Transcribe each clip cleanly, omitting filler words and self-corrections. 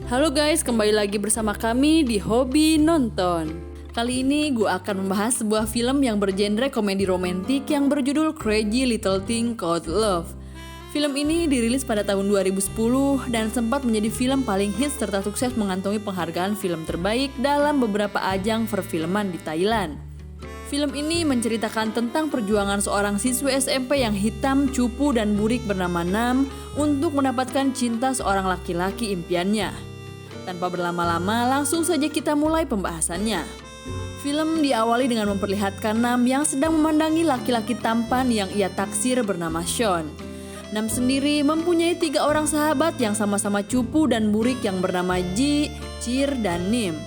Halo guys, kembali lagi bersama kami di Hobi Nonton. Kali ini gue akan membahas sebuah film yang bergenre komedi romantik yang berjudul Crazy Little Thing Called Love. Film ini dirilis pada tahun 2010 dan sempat menjadi film paling hits serta sukses mengantongi penghargaan film terbaik dalam beberapa ajang perfilman di Thailand. Film ini menceritakan tentang perjuangan seorang siswi SMP yang hitam, cupu, dan burik bernama Nam untuk mendapatkan cinta seorang laki-laki impiannya. Tanpa berlama-lama, langsung saja kita mulai pembahasannya. Film diawali dengan memperlihatkan Nam yang sedang memandangi laki-laki tampan yang ia taksir bernama Sean. Nam sendiri mempunyai 3 orang sahabat yang sama-sama cupu dan burik yang bernama Ji, Chir, dan Nim.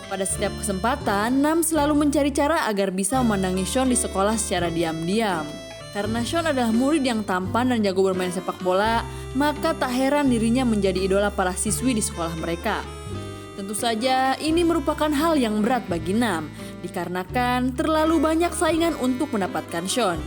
Pada setiap kesempatan, Nam selalu mencari cara agar bisa memandangi Sean di sekolah secara diam-diam. Karena Sean adalah murid yang tampan dan jago bermain sepak bola, maka tak heran dirinya menjadi idola para siswi di sekolah mereka. Tentu saja ini merupakan hal yang berat bagi Nam, dikarenakan terlalu banyak saingan untuk mendapatkan Sean.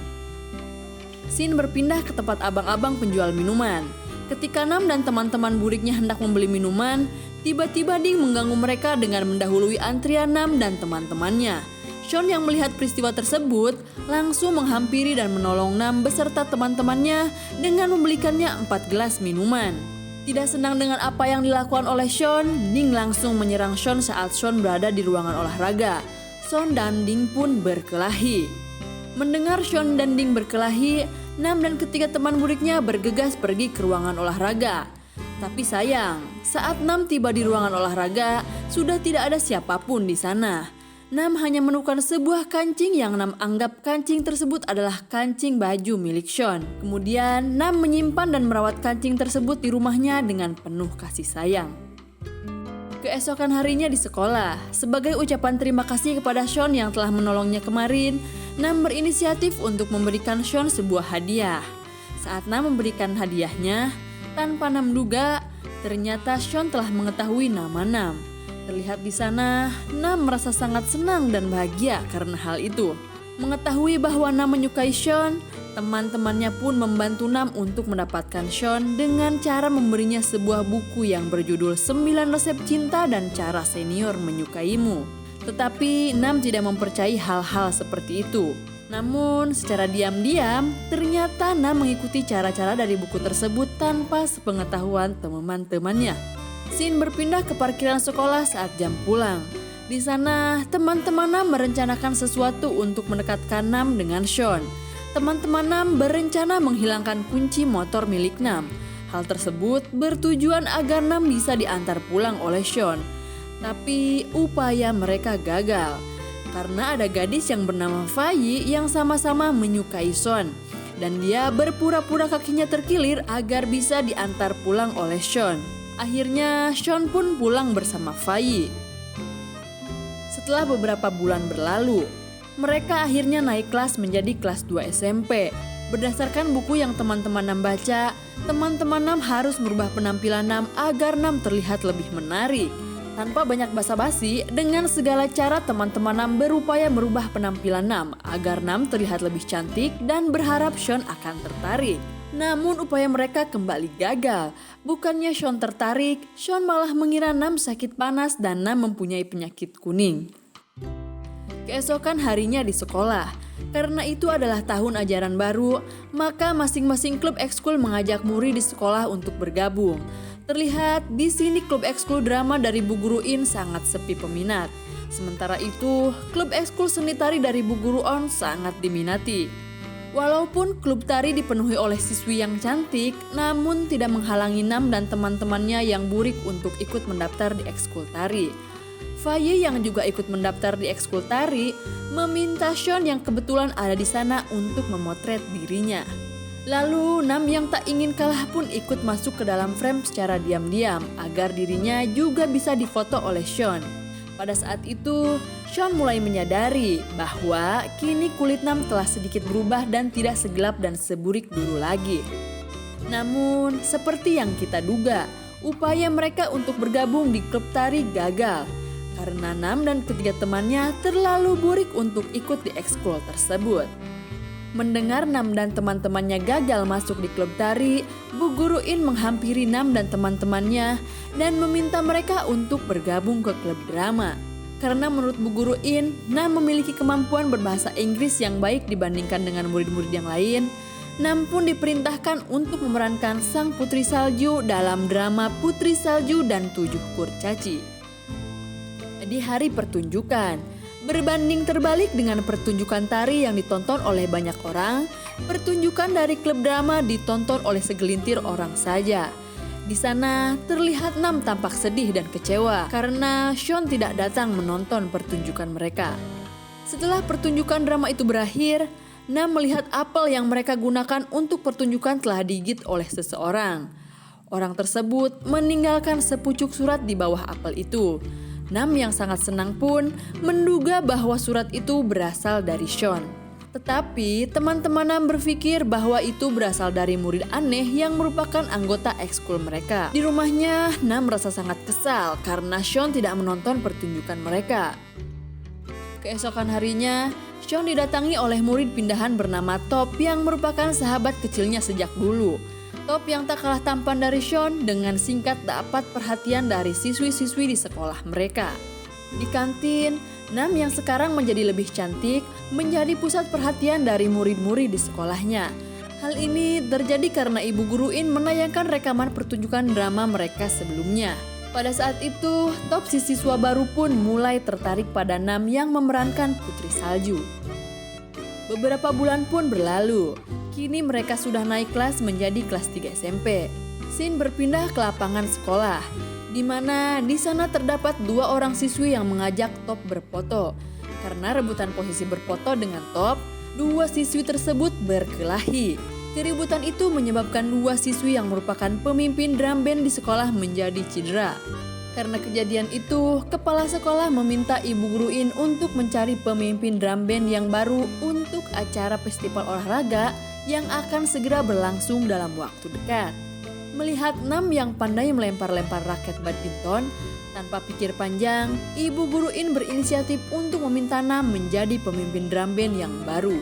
Scene berpindah ke tempat abang-abang penjual minuman. Ketika Nam dan teman-teman buriknya hendak membeli minuman, tiba-tiba Ding mengganggu mereka dengan mendahului antrian Nam dan teman-temannya. Sean yang melihat peristiwa tersebut langsung menghampiri dan menolong Nam beserta teman-temannya dengan membelikannya 4 gelas minuman. Tidak senang dengan apa yang dilakukan oleh Sean, Ding langsung menyerang Sean saat Sean berada di ruangan olahraga. Sean dan Ding pun berkelahi. Mendengar Sean dan Ding berkelahi, Nam dan ketiga teman buriknya bergegas pergi ke ruangan olahraga. Tapi sayang, saat Nam tiba di ruangan olahraga, sudah tidak ada siapapun di sana. Nam hanya menemukan sebuah kancing yang Nam anggap kancing tersebut adalah kancing baju milik Sean. Kemudian Nam menyimpan dan merawat kancing tersebut di rumahnya dengan penuh kasih sayang. Keesokan harinya di sekolah, sebagai ucapan terima kasih kepada Sean yang telah menolongnya kemarin, Nam berinisiatif untuk memberikan Sean sebuah hadiah. Saat Nam memberikan hadiahnya, tanpa Nam duga, ternyata Sean telah mengetahui nama Nam. Terlihat di sana, Nam merasa sangat senang dan bahagia karena hal itu. Mengetahui bahwa Nam menyukai Sean, teman-temannya pun membantu Nam untuk mendapatkan Sean dengan cara memberinya sebuah buku yang berjudul 9 Resep Cinta dan Cara Senior Menyukaimu. Tetapi Nam tidak mempercayai hal-hal seperti itu. Namun secara diam-diam, ternyata Nam mengikuti cara-cara dari buku tersebut tanpa sepengetahuan teman-temannya. Scene berpindah ke parkiran sekolah saat jam pulang. Di sana, teman-teman Nam merencanakan sesuatu untuk mendekatkan Nam dengan Sean. Teman-teman Nam berencana menghilangkan kunci motor milik Nam. Hal tersebut bertujuan agar Nam bisa diantar pulang oleh Sean. Tapi upaya mereka gagal. Karena ada gadis yang bernama Fayi yang sama-sama menyukai Sean. Dan dia berpura-pura kakinya terkilir agar bisa diantar pulang oleh Sean. Akhirnya Sean pun pulang bersama Fayi. Setelah beberapa bulan berlalu, mereka akhirnya naik kelas menjadi kelas 2 SMP. Berdasarkan buku yang teman-teman Nam baca, teman-teman Nam harus merubah penampilan Nam agar Nam terlihat lebih menarik. Tanpa banyak basa-basi, dengan segala cara teman-teman Nam berupaya merubah penampilan Nam agar Nam terlihat lebih cantik dan berharap Sean akan tertarik. Namun upaya mereka kembali gagal. Bukannya Sean tertarik, Sean malah mengira Nam sakit panas dan Nam mempunyai penyakit kuning. Keesokan harinya di sekolah, karena itu adalah tahun ajaran baru, maka masing-masing klub ekskul mengajak murid di sekolah untuk bergabung. Terlihat di sini klub ekskul drama dari Bu Guru In sangat sepi peminat. Sementara itu, klub ekskul seni tari dari Bu Guru On sangat diminati. Walaupun klub tari dipenuhi oleh siswi yang cantik, namun tidak menghalangi Nam dan teman-temannya yang burik untuk ikut mendaftar di ekskul tari. Faye yang juga ikut mendaftar di ekskul tari meminta Sean yang kebetulan ada di sana untuk memotret dirinya. Lalu Nam yang tak ingin kalah pun ikut masuk ke dalam frame secara diam-diam agar dirinya juga bisa difoto oleh Sean. Pada saat itu, Sean mulai menyadari bahwa kini kulit Nam telah sedikit berubah dan tidak segelap dan seburik dulu lagi. Namun, seperti yang kita duga, upaya mereka untuk bergabung di klub tari gagal. Karena Nam dan ketiga temannya terlalu burik untuk ikut di ekskul tersebut. Mendengar Nam dan teman-temannya gagal masuk di klub tari, Bu Guru In menghampiri Nam dan teman-temannya dan meminta mereka untuk bergabung ke klub drama. Karena menurut Bu Guru In, Nam memiliki kemampuan berbahasa Inggris yang baik dibandingkan dengan murid-murid yang lain, Nam pun diperintahkan untuk memerankan sang Putri Salju dalam drama Putri Salju dan 7 Kurcaci. Di hari pertunjukan, berbanding terbalik dengan pertunjukan tari yang ditonton oleh banyak orang, pertunjukan dari klub drama ditonton oleh segelintir orang saja. Di sana terlihat Nam tampak sedih dan kecewa karena Sean tidak datang menonton pertunjukan mereka. Setelah pertunjukan drama itu berakhir, Nam melihat apel yang mereka gunakan untuk pertunjukan telah digigit oleh seseorang. Orang tersebut meninggalkan sepucuk surat di bawah apel itu. Nam yang sangat senang pun menduga bahwa surat itu berasal dari Sean. Tetapi teman-teman Nam berpikir bahwa itu berasal dari murid aneh yang merupakan anggota ekskul mereka. Di rumahnya, Nam merasa sangat kesal karena Sean tidak menonton pertunjukan mereka. Keesokan harinya, Sean didatangi oleh murid pindahan bernama Top yang merupakan sahabat kecilnya sejak dulu. Top yang tak kalah tampan dari Sean dengan singkat dapat perhatian dari siswi-siswi di sekolah mereka. Di kantin, Nam yang sekarang menjadi lebih cantik menjadi pusat perhatian dari murid-murid di sekolahnya. Hal ini terjadi karena Ibu Guru In menayangkan rekaman pertunjukan drama mereka sebelumnya. Pada saat itu, Top si siswa baru pun mulai tertarik pada Nam yang memerankan Putri Salju. Beberapa bulan pun berlalu. Kini mereka sudah naik kelas menjadi kelas 3 SMP. Scene berpindah ke lapangan sekolah, di mana di sana terdapat 2 orang siswi yang mengajak Top berfoto. Karena rebutan posisi berfoto dengan Top, 2 siswi tersebut berkelahi. Keributan itu menyebabkan 2 siswi yang merupakan pemimpin drum band di sekolah menjadi cedera. Karena kejadian itu, kepala sekolah meminta Ibu Guru In untuk mencari pemimpin drum band yang baru untuk acara festival olahraga yang akan segera berlangsung dalam waktu dekat. Melihat Nam yang pandai melempar-lempar raket badminton, tanpa pikir panjang, Ibu Guru In berinisiatif untuk meminta Nam menjadi pemimpin drum band yang baru.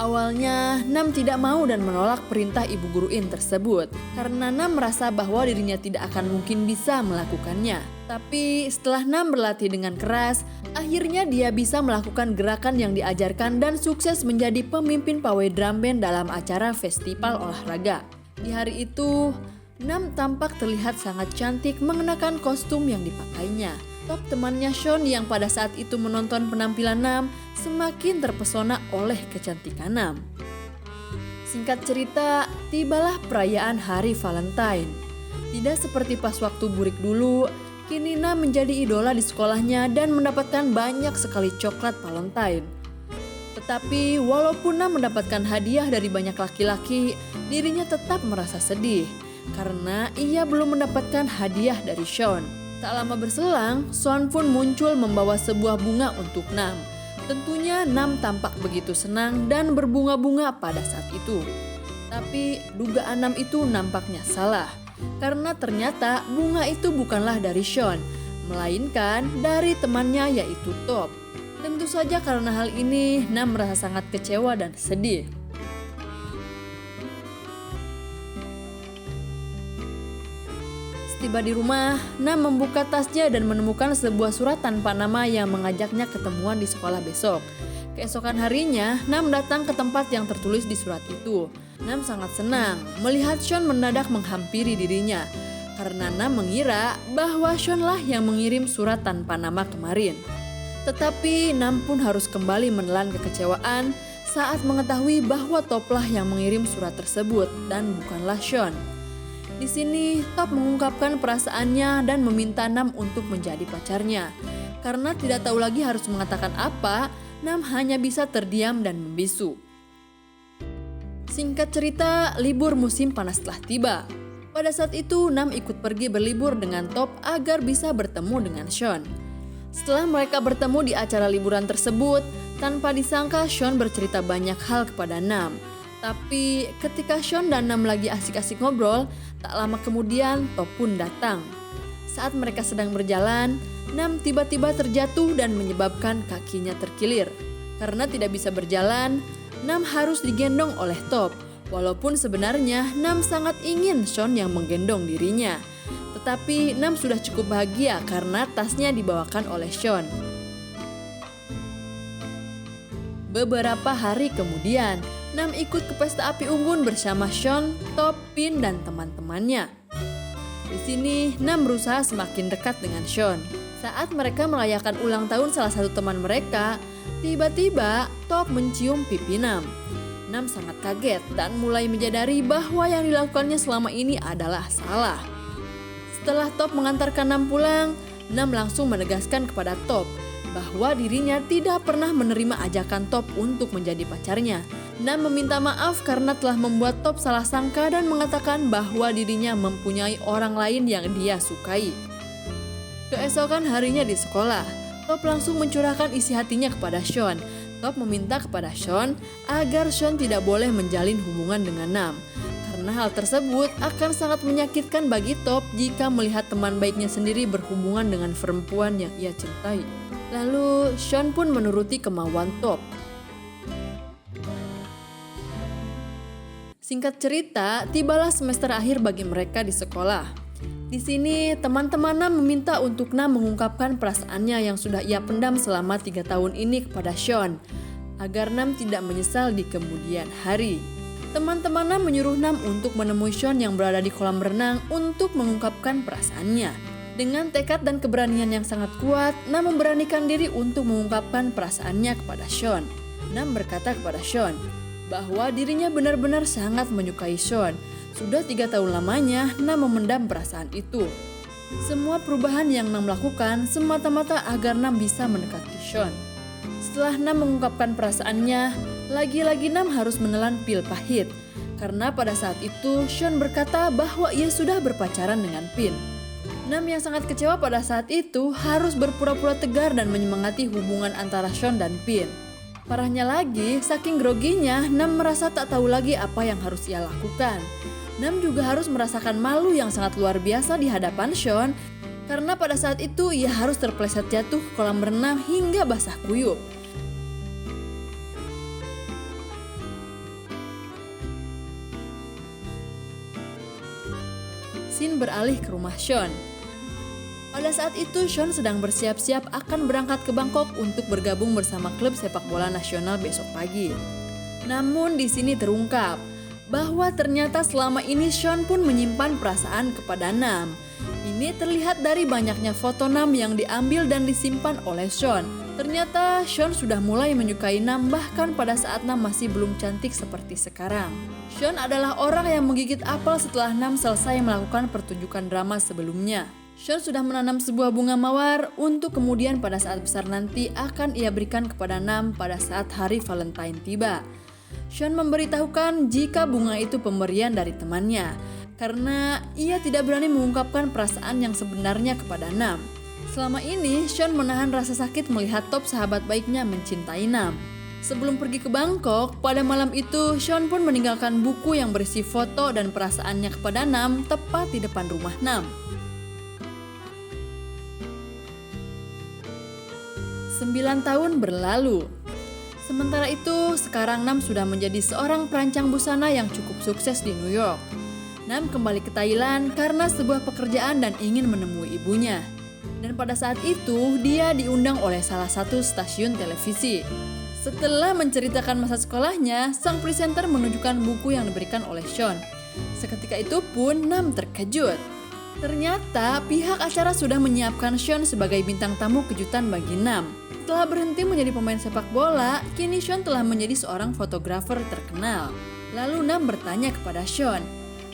Awalnya, Nam tidak mau dan menolak perintah Ibu Guru In tersebut karena Nam merasa bahwa dirinya tidak akan mungkin bisa melakukannya. Tapi setelah Nam berlatih dengan keras, akhirnya dia bisa melakukan gerakan yang diajarkan dan sukses menjadi pemimpin pawai drum band dalam acara festival olahraga. Di hari itu, Nam tampak terlihat sangat cantik mengenakan kostum yang dipakainya. Top temannya Sean yang pada saat itu menonton penampilan Nam semakin terpesona oleh kecantikan Nam. Singkat cerita, tibalah perayaan hari Valentine. Tidak seperti pas waktu burik dulu, kini Nam menjadi idola di sekolahnya dan mendapatkan banyak sekali coklat Valentine. Tetapi walaupun Nam mendapatkan hadiah dari banyak laki-laki, dirinya tetap merasa sedih karena ia belum mendapatkan hadiah dari Sean. Tak lama berselang, Sean pun muncul membawa sebuah bunga untuk Nam. Tentunya Nam tampak begitu senang dan berbunga-bunga pada saat itu. Tapi dugaan Nam itu nampaknya salah, karena ternyata bunga itu bukanlah dari Sean, melainkan dari temannya yaitu Top. Tentu saja karena hal ini, Nam merasa sangat kecewa dan sedih. Tiba di rumah, Nam membuka tasnya dan menemukan sebuah surat tanpa nama yang mengajaknya ketemuan di sekolah besok. Keesokan harinya, Nam datang ke tempat yang tertulis di surat itu. Nam sangat senang melihat Sean mendadak menghampiri dirinya, karena Nam mengira bahwa Sean lah yang mengirim surat tanpa nama kemarin. Tetapi Nam pun harus kembali menelan kekecewaan saat mengetahui bahwa Top lah yang mengirim surat tersebut dan bukanlah Sean. Di sini, Top mengungkapkan perasaannya dan meminta Nam untuk menjadi pacarnya. Karena tidak tahu lagi harus mengatakan apa, Nam hanya bisa terdiam dan membisu. Singkat cerita, libur musim panas telah tiba. Pada saat itu, Nam ikut pergi berlibur dengan Top agar bisa bertemu dengan Sean. Setelah mereka bertemu di acara liburan tersebut, tanpa disangka Sean bercerita banyak hal kepada Nam. Tapi ketika Sean dan Nam lagi asik-asik ngobrol, tak lama kemudian Top pun datang. Saat mereka sedang berjalan, Nam tiba-tiba terjatuh dan menyebabkan kakinya terkilir. Karena tidak bisa berjalan, Nam harus digendong oleh Top. Walaupun sebenarnya Nam sangat ingin Sean yang menggendong dirinya. Tetapi Nam sudah cukup bahagia karena tasnya dibawakan oleh Sean. Beberapa hari kemudian, Nam ikut ke pesta api unggun bersama Sean, Top, Pin, dan teman-temannya. Di sini, Nam berusaha semakin dekat dengan Sean. Saat mereka merayakan ulang tahun salah satu teman mereka, tiba-tiba Top mencium pipi Nam. Nam sangat kaget dan mulai menyadari bahwa yang dilakukannya selama ini adalah salah. Setelah Top mengantarkan Nam pulang, Nam langsung menegaskan kepada Top bahwa dirinya tidak pernah menerima ajakan Top untuk menjadi pacarnya. Nam meminta maaf karena telah membuat Top salah sangka dan mengatakan bahwa dirinya mempunyai orang lain yang dia sukai. Keesokan harinya di sekolah, Top langsung mencurahkan isi hatinya kepada Sean. Top meminta kepada Sean agar Sean tidak boleh menjalin hubungan dengan Nam. Karena hal tersebut akan sangat menyakitkan bagi Top jika melihat teman baiknya sendiri berhubungan dengan perempuan yang ia cintai. Lalu Sean pun menuruti kemauan Top. Singkat cerita, tibalah semester akhir bagi mereka di sekolah. Di sini, teman-teman Nam meminta untuk Nam mengungkapkan perasaannya yang sudah ia pendam selama 3 tahun ini kepada Sean, agar Nam tidak menyesal di kemudian hari. Teman-teman Nam menyuruh Nam untuk menemui Sean yang berada di kolam renang untuk mengungkapkan perasaannya. Dengan tekad dan keberanian yang sangat kuat, Nam memberanikan diri untuk mengungkapkan perasaannya kepada Sean. Nam berkata kepada Sean bahwa dirinya benar-benar sangat menyukai Sean. Sudah 3 tahun lamanya Nam memendam perasaan itu. Semua perubahan yang Nam lakukan semata-mata agar Nam bisa mendekati Sean. Setelah Nam mengungkapkan perasaannya, lagi-lagi Nam harus menelan pil pahit. Karena pada saat itu Sean berkata bahwa ia sudah berpacaran dengan Pin. Nam yang sangat kecewa pada saat itu harus berpura-pura tegar dan menyemangati hubungan antara Sean dan Pin. Parahnya lagi, saking groginya, Nam merasa tak tahu lagi apa yang harus ia lakukan. Nam juga harus merasakan malu yang sangat luar biasa di hadapan Sean karena pada saat itu ia harus terpleset jatuh ke kolam renang hingga basah kuyup. Scene beralih ke rumah Sean. Pada saat itu Sean sedang bersiap-siap akan berangkat ke Bangkok untuk bergabung bersama klub sepak bola nasional besok pagi. Namun di sini terungkap bahwa ternyata selama ini Sean pun menyimpan perasaan kepada Nam. Ini terlihat dari banyaknya foto Nam yang diambil dan disimpan oleh Sean. Ternyata Sean sudah mulai menyukai Nam bahkan pada saat Nam masih belum cantik seperti sekarang. Sean adalah orang yang menggigit apel setelah Nam selesai melakukan pertunjukan drama sebelumnya. Sean sudah menanam sebuah bunga mawar untuk kemudian pada saat besar nanti akan ia berikan kepada Nam pada saat hari Valentine tiba. Sean memberitahukan jika bunga itu pemberian dari temannya, karena ia tidak berani mengungkapkan perasaan yang sebenarnya kepada Nam. Selama ini, Sean menahan rasa sakit melihat Top sahabat baiknya mencintai Nam. Sebelum pergi ke Bangkok, pada malam itu Sean pun meninggalkan buku yang berisi foto dan perasaannya kepada Nam tepat di depan rumah Nam. 9 tahun berlalu. Sementara itu, sekarang Nam sudah menjadi seorang perancang busana yang cukup sukses di New York. Nam kembali ke Thailand karena sebuah pekerjaan dan ingin menemui ibunya. Dan pada saat itu, dia diundang oleh salah satu stasiun televisi. Setelah menceritakan masa sekolahnya, sang presenter menunjukkan buku yang diberikan oleh Sean. Seketika itu pun Nam terkejut. Ternyata pihak acara sudah menyiapkan Sean sebagai bintang tamu kejutan bagi Nam. Setelah berhenti menjadi pemain sepak bola, kini Sean telah menjadi seorang fotografer terkenal. Lalu Nam bertanya kepada Sean,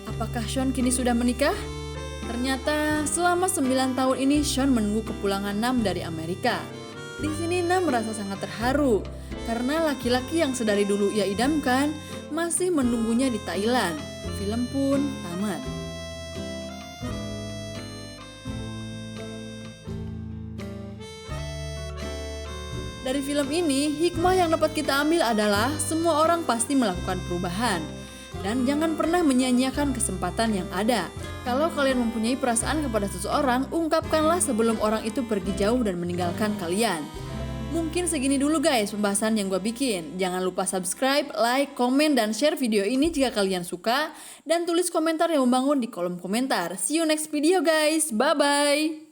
apakah Sean kini sudah menikah? Ternyata selama 9 tahun ini Sean menunggu kepulangan Nam dari Amerika. Di sini Nam merasa sangat terharu karena laki-laki yang sedari dulu ia idamkan masih menunggunya di Thailand. Film pun tamat. Dari film ini, hikmah yang dapat kita ambil adalah semua orang pasti melakukan perubahan. Dan jangan pernah menyia-nyiakan kesempatan yang ada. Kalau kalian mempunyai perasaan kepada seseorang, ungkapkanlah sebelum orang itu pergi jauh dan meninggalkan kalian. Mungkin segini dulu guys pembahasan yang gue bikin. Jangan lupa subscribe, like, komen, dan share video ini jika kalian suka. Dan tulis komentar yang membangun di kolom komentar. See you next video guys. Bye-bye.